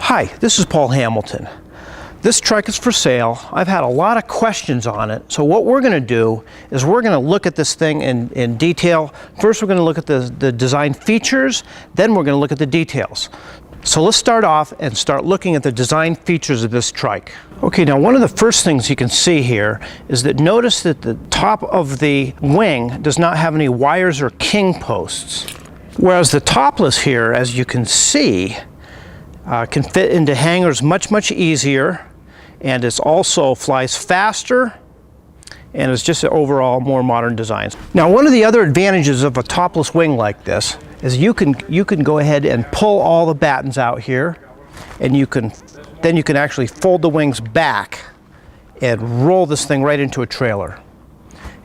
Hi, this is Paul Hamilton. This trike is for sale. I've had a lot of questions on it. So what we're going to do is we're going to look at this thing in detail. First we're going to look at the design features, then we're going to look at the details. So let's start off and start looking at the design features of this trike. Okay, now one of the first things you can see here is that notice that the top of the wing does not have any wires or king posts. Whereas the topless here, as you can see, can fit into hangars much easier, and it also flies faster, and it's just an overall more modern design. Now, one of the other advantages of a topless wing like this is you can go ahead and pull all the battens out here, and then you can actually fold the wings back and roll this thing right into a trailer.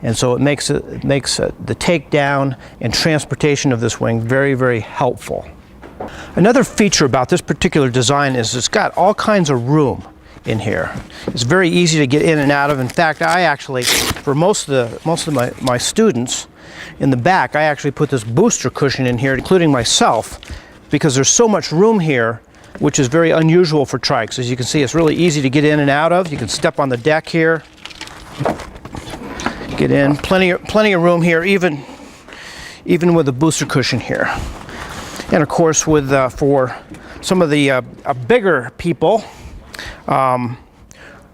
And so it makes the takedown and transportation of this wing very helpful. Another feature about this particular design is it's got all kinds of room in here. It's very easy to get in and out of. In fact, I actually, for most of my students in the back, I actually put this booster cushion in here, including myself, because there's so much room here, which is very unusual for trikes. As you can see, it's really easy to get in and out of. You can step on the deck here, get in. Plenty of room here, even with the booster cushion here. And of course, for some of the bigger people,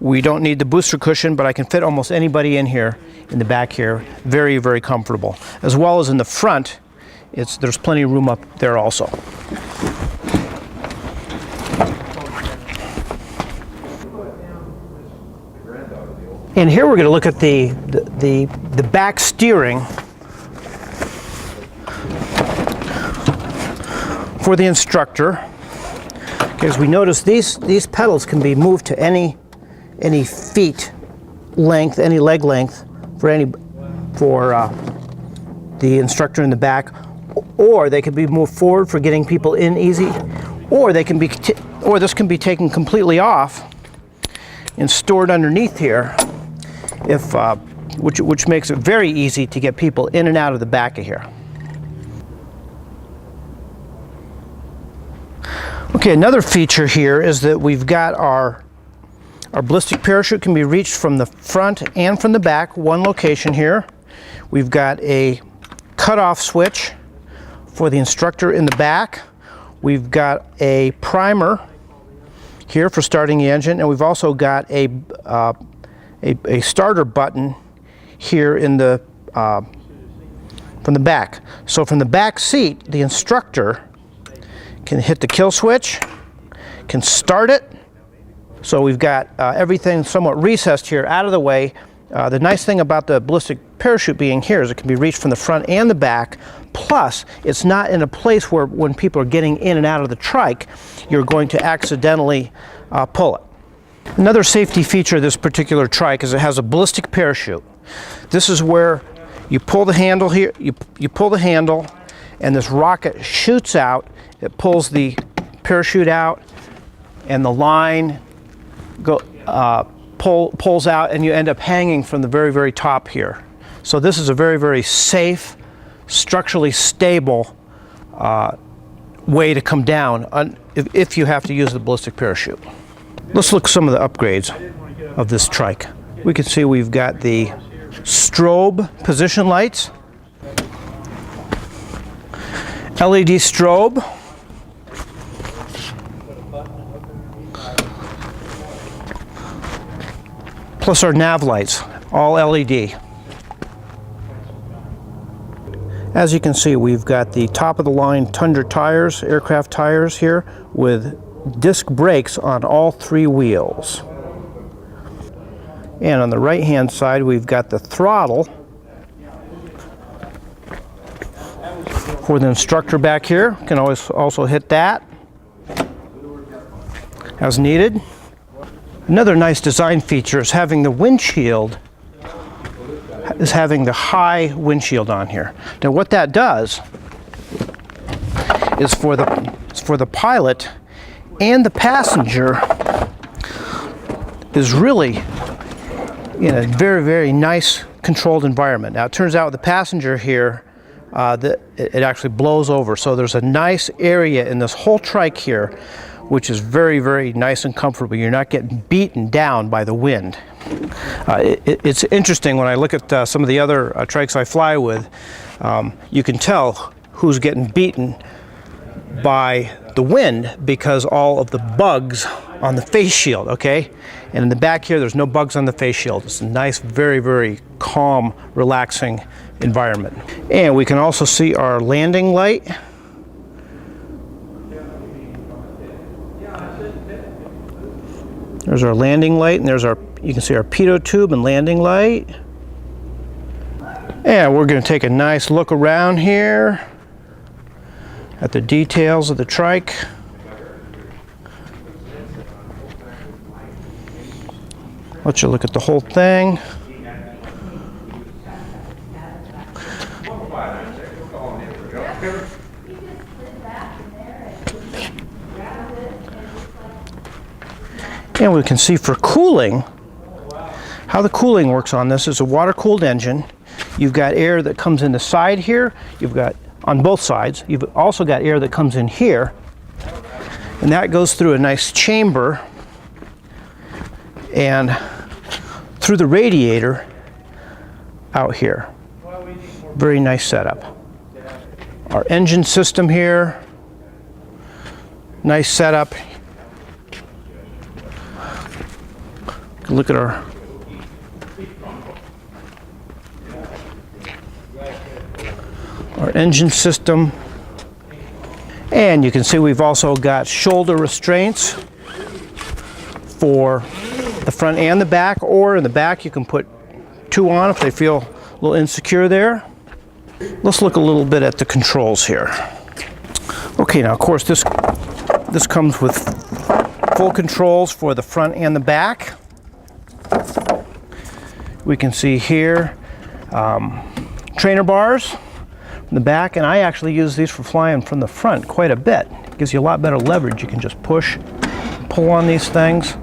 we don't need the booster cushion, but I can fit almost anybody in here, in the back here, very comfortable. As well as in the front, there's plenty of room up there also. And here we're going to look at the back steering for the instructor. As we notice, these pedals can be moved to any feet length, any leg length for the instructor in the back, or they can be moved forward for getting people in easy, or this can be taken completely off and stored underneath here, which makes it very easy to get people in and out of the back of here. Okay, another feature here is that we've got our ballistic parachute can be reached from the front and from the back, one location here. We've got a cutoff switch for the instructor in the back. We've got a primer here for starting the engine, and we've also got a starter button here in the from the back. So from the back seat, the instructor can hit the kill switch, can start it. So we've got everything somewhat recessed here out of the way. The nice thing about the ballistic parachute being here is it can be reached from the front and the back, plus it's not in a place where when people are getting in and out of the trike, you're going to accidentally pull it. Another safety feature of this particular trike is it has a ballistic parachute. This is where you pull the handle here, you pull the handle, and this rocket shoots out. It pulls the parachute out, and the line pulls out, and you end up hanging from the very top here. So this is a very safe, structurally stable way to come down if you have to use the ballistic parachute. Let's look at some of the upgrades of this trike. We can see we've got the strobe position lights, LED strobe, plus our nav lights, all LED. As you can see, we've got the top of the line Tundra tires, aircraft tires here, with disc brakes on all three wheels. And on the right hand side, we've got the throttle for the instructor back here. Can always also hit that as needed. Another nice design feature is having the windshield, having the high windshield on here. Now what that does is for the pilot and the passenger is really in a very nice controlled environment. Now it turns out the passenger here that it actually blows over, so there's a nice area in this whole trike here which is very, very nice and comfortable. You're not getting beaten down by the wind. It's interesting when I look at some of the other trikes I fly with, you can tell who's getting beaten by the wind because all of the bugs on the face shield, okay? And in the back here, there's no bugs on the face shield. It's a nice, very, very calm, relaxing environment. And we can also see our landing light. There's our landing light, and there's our, you can see our pitot tube and landing light. And we're going to take a nice look around here at the details of the trike. Let you look at the whole thing. And we can see for cooling, how the cooling works on this is a water-cooled engine. You've got air that comes in the side here. You've got on both sides. You've also got air that comes in here. And that goes through a nice chamber and through the radiator out here. Very nice setup. Our engine system here. Nice setup. Look at our engine system. And you can see we've also got shoulder restraints for the front and the back, or in the back you can put two on if they feel a little insecure there. Let's look a little bit at the controls here. Okay, now of course this comes with full controls for the front and the back. We can see here trainer bars from the back, and I actually use these for flying from the front quite a bit. It gives you a lot better leverage. You can just push, pull on these things.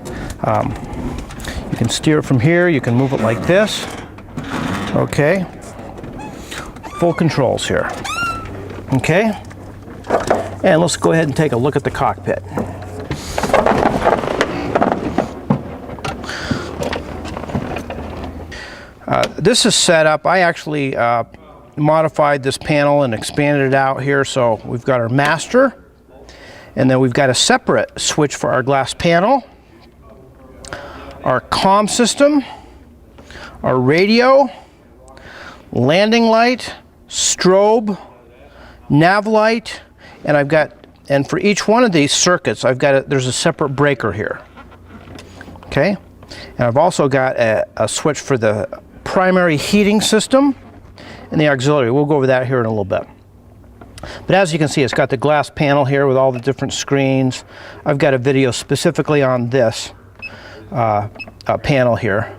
You can steer it from here. You can move it like this. Okay. Full controls here. Okay. And let's go ahead and take a look at the cockpit. This is set up. I actually modified this panel and expanded it out here. So we've got our master, and then we've got a separate switch for our glass panel, our comm system, our radio, landing light, strobe, nav light, and for each one of these circuits, there's a separate breaker here. Okay, and I've also got a switch for the primary heating system and the auxiliary. We'll go over that here in a little bit. But as you can see, it's got the glass panel here with all the different screens. I've got a video specifically on this panel here.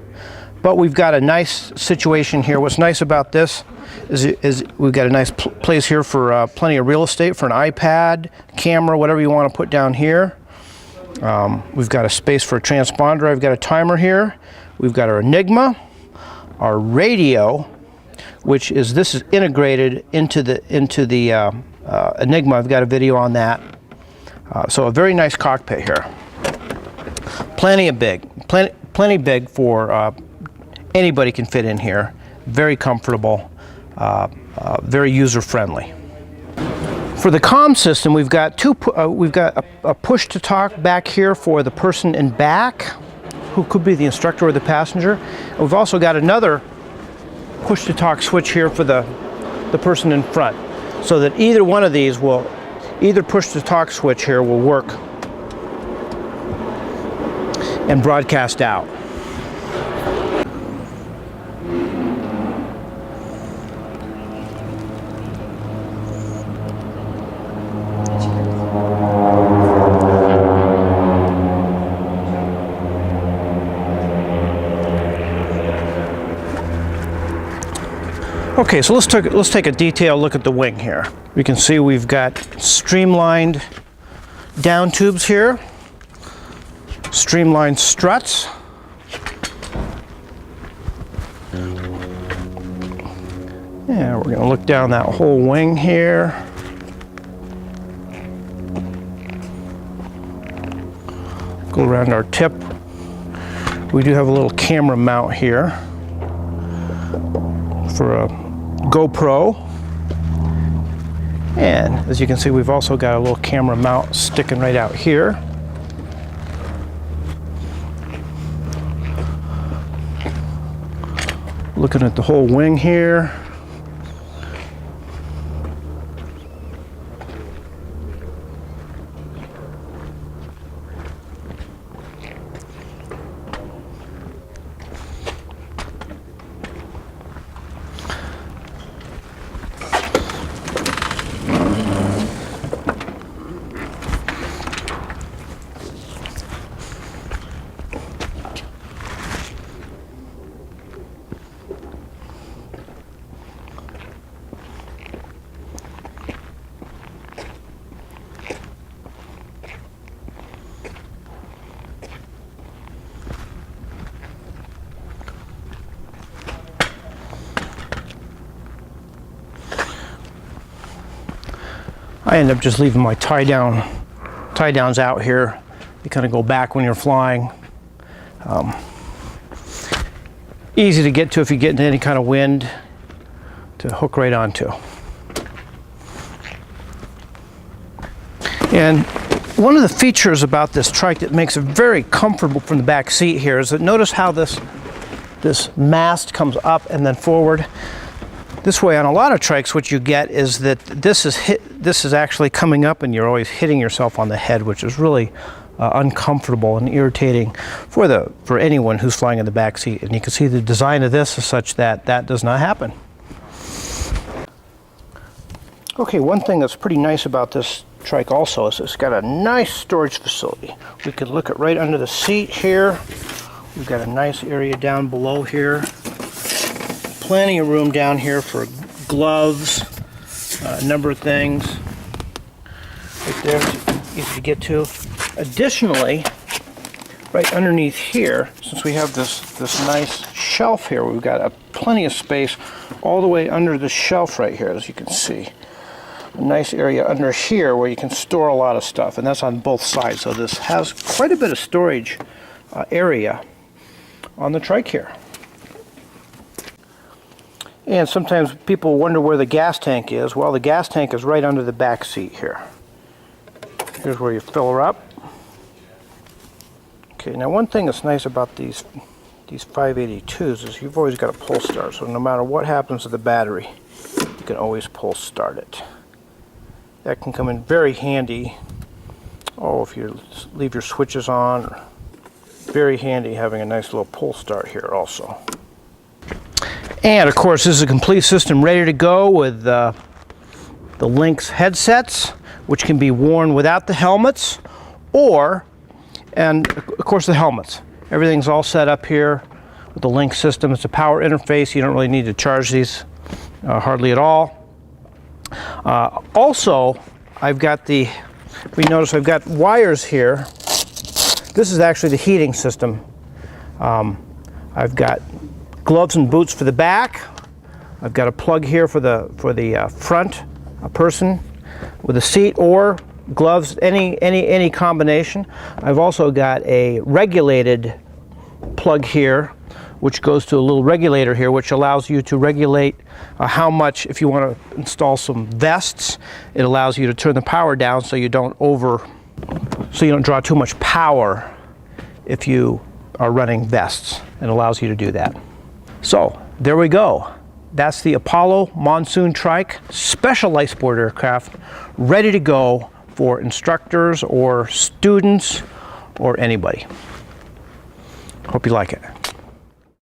But we've got a nice situation here. What's nice about this is we've got a nice place here for plenty of real estate for an iPad, camera, whatever you want to put down here. We've got a space for a transponder. I've got a timer here. We've got our Enigma, our radio, which is integrated into the Enigma. I've got a video on that. So a very nice cockpit here. Plenty big for anybody can fit in here. Very comfortable, very user friendly. For the comm system, we've got a push to talk back here for the person in back, who could be the instructor or the passenger. And we've also got another push to talk switch here for the person in front, so that either one of these either push to talk switch here will work and broadcast out. Okay, so let's take a detailed look at the wing here. We can see we've got streamlined down tubes here, streamlined struts, yeah, we're going to look down that whole wing here. Go around our tip. We do have a little camera mount here for a GoPro. And as you can see, we've also got a little camera mount sticking right out here. Looking at the whole wing here. I end up just leaving my tie downs out here. You kind of go back when you're flying. Easy to get to if you get into any kind of wind to hook right onto. And one of the features about this Trike that makes it very comfortable from the back seat here is that notice how this mast comes up and then forward. This way, on a lot of Trikes, what you get is that this is actually coming up, and you're always hitting yourself on the head, which is really uncomfortable and irritating for anyone who's flying in the back seat. And you can see the design of this is such that that does not happen. Okay, one thing that's pretty nice about this Trike also is it's got a nice storage facility. We can look at right under the seat here. We've got a nice area down below here. Plenty of room down here for gloves, a number of things. Right there, easy to get to. Additionally, right underneath here, since we have this nice shelf here, we've got plenty of space all the way under the shelf right here, as you can see. A nice area under here where you can store a lot of stuff, and that's on both sides. So this has quite a bit of storage area on the Trike here. And sometimes people wonder where the gas tank is. Well, the gas tank is right under the back seat here. Here's where you fill her up. Okay, now one thing that's nice about these 582s is you've always got a pull start. So no matter what happens to the battery, you can always pull start it. That can come in very handy. Oh, if you leave your switches on. Very handy having a nice little pull start here also. And of course, this is a complete system ready to go with the Lynx headsets, which can be worn without the helmets, and of course the helmets. Everything's all set up here with the Lynx system. It's a power interface. You don't really need to charge these hardly at all. Also, I've got I've got wires here. This is actually the heating system. I've got gloves and boots for the back. I've got a plug here for the front, a person with a seat, or gloves, any combination. I've also got a regulated plug here, which goes to a little regulator here, which allows you to regulate how much, if you want to install some vests, it allows you to turn the power down so you don't draw too much power if you are running vests. It allows you to do that. So there we go. That's the Apollo Monsoon Trike, special light sport aircraft, ready to go for instructors or students or anybody. Hope you like it.